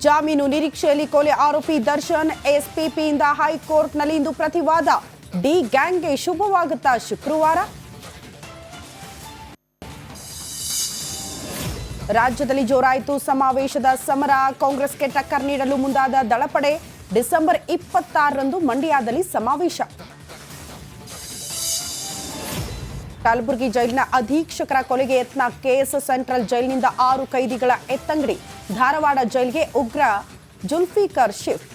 ಜಾಮೀನು ನಿರೀಕ್ಷೆಯಲ್ಲಿ ಕೊಲೆ ಆರೋಪಿ ದರ್ಶನ್ ಎಸ್ಪಿಪಿಯಿಂದ ಹೈಕೋರ್ಟ್ನಲ್ಲಿ ಇಂದು ಪ್ರತಿವಾದ. ಡಿ ಗ್ಯಾಂಗ್ಗೆ ಶುಭವಾಗುತ್ತಾ ಶುಕ್ರವಾರ? ರಾಜ್ಯದಲ್ಲಿ ಜೋರಾಯಿತು ಸಮಾವೇಶದ ಸಮರ. ಕಾಂಗ್ರೆಸ್ಗೆ ಟಕ್ಕರ್ ನೀಡಲು ಮುಂದಾದ ದಳಪಡೆ. ಡಿಸೆಂಬರ್ 26ರಂದು ಮಂಡ್ಯದಲ್ಲಿ ಸಮಾವೇಶ. ಕಲಬುರಗಿ ಜೈಲಿನ ಅಧೀಕ್ಷಕರ ಕೊಲೆಗೆ ಯತ್ನ. ಕೇಸ್ ಸೆಂಟ್ರಲ್ ಜೈಲಿನಿಂದ 6 ಕೈದಿಗಳ ಎತ್ತಂಗಡಿ. ಧಾರವಾಡ ಜೈಲಿಗೆ ಉಗ್ರ ಜುಲ್ಫಿಕರ್ ಶಿಫ್ಟ್.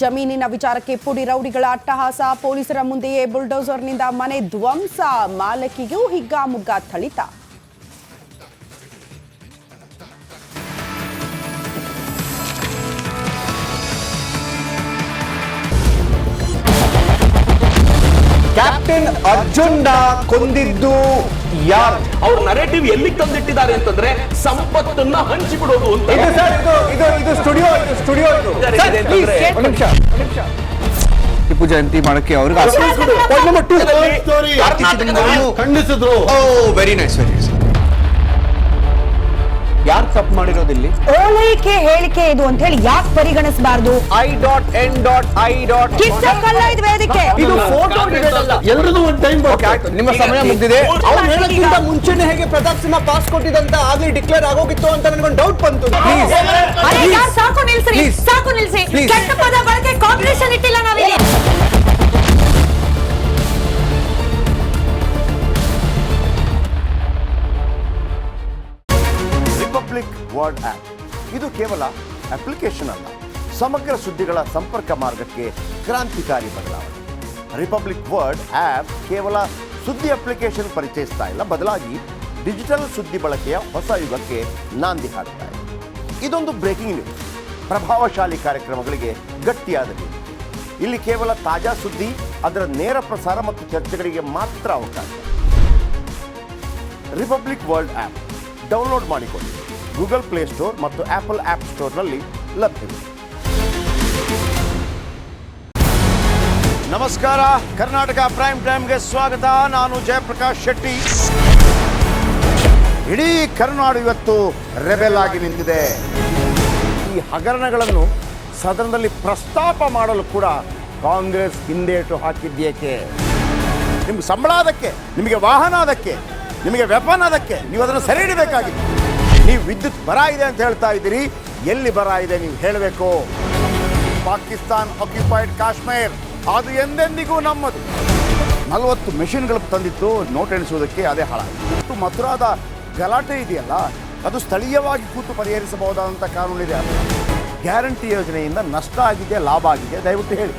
ಜಮೀನಿನ ವಿಚಾರಕ್ಕೆ ಪುಡಿ ರೌಡಿಗಳ ಅಟ್ಟಹಾಸ. ಪೊಲೀಸರ ಮುಂದೆಯೇ ಬುಲ್ಡೋಸರ್ನಿಂದ ಮನೆ ಧ್ವಂಸ. ಮಾಲಕಿಗೂ ಹಿಗ್ಗಾಮುಗ್ಗಾ ಥಳಿತ. ಕ್ಯಾಪ್ಟನ್ ಅರ್ಜುನ್ ಕೊಂದಿದ್ದು ಯಾರು? ಅವ್ರ ನರೇಟಿವ್ ಎಲ್ಲಿ ತಂದಿಟ್ಟಿದ್ದಾರೆ ಅಂತಂದ್ರೆ ಸಂಪತ್ತನ್ನ ಹಂಚಿಬಿಡೋದು ಅಂತ. ಇದು ಸ್ಟುಡಿಯೋ ಟಿಪ್ಪು ಜಯಂತಿ ಮಾಡಕ್ಕೆ ಅವ್ರಿಗೆ ಖಂಡಿಸಿದ್ರು. Very nice. ಯಾರು ತಪ್ಪು ಮಾಡಿರೋದಿಲ್ಲಿ? ಓಲೈಕೆ ಹೇಳಿಕೆ ಇದು ಅಂತ ಹೇಳಿ ಯಾಕೆ ಪರಿಗಣಿಸಬಾರದು? ವೇದಿಕೆ ಇದು ಫೋಟೋ ಎಲ್ಲರದು ಒಂದು ಟೈಮ್. ನಿಮ್ಮ ಸಮಯ ಮುಗಿದಿದೆ. ಅವ್ರು ಹೇಳೋಕ್ಕಿಂತ ಮುಂಚೆನೆ ಹೇಗೆ ಪ್ರತಾಪ್ ಸಿಂಹ ಪಾಸ್ ಕೊಟ್ಟಿದಂತ ಆಗ್ಲಿ ಡಿಕ್ಲೇರ್ ಆಗೋಗಿತ್ತು ಅಂತ ನನಗೊಂದು ಡೌಟ್ ಬಂತು. ಸಾಕು ನಿಲ್ಸಿ. ಕೆಟ್ಟ ಪದ ಬಳಕೆ ಕಾಂಬಿನೇಷನ್ ಇಟ್ಟಿಲ್ಲ ನಾವಿಲ್ಲಿ. ರಿಪಬ್ಲಿಕ್ ವರ್ಡ್ ಆಪ್ ಇದು ಕೇವಲ ಅಪ್ಲಿಕೇಶನ್ ಅಲ್ಲ, ಸಮಗ್ರ ಸುದ್ದಿಗಳ ಸಂಪರ್ಕ ಮಾರ್ಗಕ್ಕೆ ಕ್ರಾಂತಿಕಾರಿ ಬದಲಾವಣೆ. ರಿಪಬ್ಲಿಕ್ ವರ್ಡ್ ಆಪ್ ಕೇವಲ ಸುದ್ದಿ ಅಪ್ಲಿಕೇಶನ್ ಪರಿಚಯಿಸ್ತಾ ಇಲ್ಲ, ಬದಲಾಗಿ ಡಿಜಿಟಲ್ ಸುದ್ದಿ ಬಳಕೆಯ ಹೊಸ ಯುಗಕ್ಕೆ ನಾಂದಿ ಹಾಡ್ತಾ ಇದೆ. ಇದೊಂದು ಬ್ರೇಕಿಂಗ್ ನ್ಯೂಸ್, ಪ್ರಭಾವಶಾಲಿ ಕಾರ್ಯಕ್ರಮಗಳಿಗೆ ಗಟ್ಟಿಯಾದ ನ್ಯೂಸ್. ಇಲ್ಲಿ ಕೇವಲ ತಾಜಾ ಸುದ್ದಿ, ಅದರ ನೇರ ಪ್ರಸಾರ ಮತ್ತು ಚರ್ಚೆಗಳಿಗೆ ಮಾತ್ರ ಅವಕಾಶ. ರಿಪಬ್ಲಿಕ್ ವರ್ಲ್ಡ್ ಆಪ್ ಡೌನ್ಲೋಡ್ ಮಾಡಿಕೊಳ್ಳಿ. ಗೂಗಲ್ ಪ್ಲೇ ಸ್ಟೋರ್ ಮತ್ತು ಆಪಲ್ ಆಪ್ ಸ್ಟೋರ್ನಲ್ಲಿ ಲಭ್ಯವಿದೆ. ನಮಸ್ಕಾರ, ಕರ್ನಾಟಕ ಪ್ರೈಮ್ ಟೈಮ್ಗೆ ಸ್ವಾಗತ. ನಾನು ಜಯಪ್ರಕಾಶ್ ಶೆಟ್ಟಿ. ಇಡೀ ಕರುನಾಡು ಇವತ್ತು ರೆಬೆಲ್ ಆಗಿ ನಿಂತಿದೆ. ಈ ಹಗರಣಗಳನ್ನು ಸದನದಲ್ಲಿ ಪ್ರಸ್ತಾಪ ಮಾಡಲು ಕೂಡ ಕಾಂಗ್ರೆಸ್ ಹಿಂದೇಟು ಹಾಕಿದ್ದೇಕೆ? ನಿಮ್ಗೆ ಸಂಬಳ ಅದಕ್ಕೆ, ನಿಮಗೆ ವಾಹನ ಅದಕ್ಕೆ, ನಿಮಗೆ ವೆಪನ್ ಅದಕ್ಕೆ, ನೀವು ಅದನ್ನು ಸೆರೆ ಹಿಡಿಬೇಕಾಗಿತ್ತು. ನೀವು ವಿದ್ಯುತ್ ಬರ ಇದೆ ಅಂತ ಹೇಳ್ತಾ ಇದ್ದೀರಿ, ಎಲ್ಲಿ ಬರ ಇದೆ ನೀವು ಹೇಳಬೇಕು. ಪಾಕಿಸ್ತಾನ್ ಆಕ್ಯುಪೈಡ್ ಕಾಶ್ಮೀರ್ ಅದು ಎಂದೆಂದಿಗೂ ನಮ್ಮದು. 40 ಮೆಷಿನ್ಗಳು ತಂದಿತ್ತು ನೋಟ್ ಎಣಿಸುವುದಕ್ಕೆ, ಅದೇ ಹಾಳಾಯಿತು. ಮಥುರಾದ ಗಲಾಟೆ ಇದೆಯಲ್ಲ, ಅದು ಸ್ಥಳೀಯವಾಗಿ ಕೂತು ಪರಿಹರಿಸಬಹುದಾದಂಥ ಕಾನೂನಿದೆ. ಗ್ಯಾರಂಟಿ ಯೋಜನೆಯಿಂದ ನಷ್ಟ ಆಗಿದೆ, ಲಾಭ ಆಗಿದೆ, ದಯವಿಟ್ಟು ಹೇಳಿ.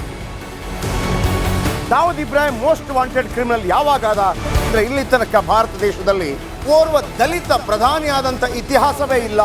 Dawood Ibrahim most wanted criminal ಯಾವಾಗಾದ ಅಂದರೆ ಇಲ್ಲಿ ತನಕ ಭಾರತ ದೇಶದಲ್ಲಿ ಓರ್ವ ದಲಿತ ಪ್ರಧಾನಿಯಾದಂಥ ಇತಿಹಾಸವೇ ಇಲ್ಲ.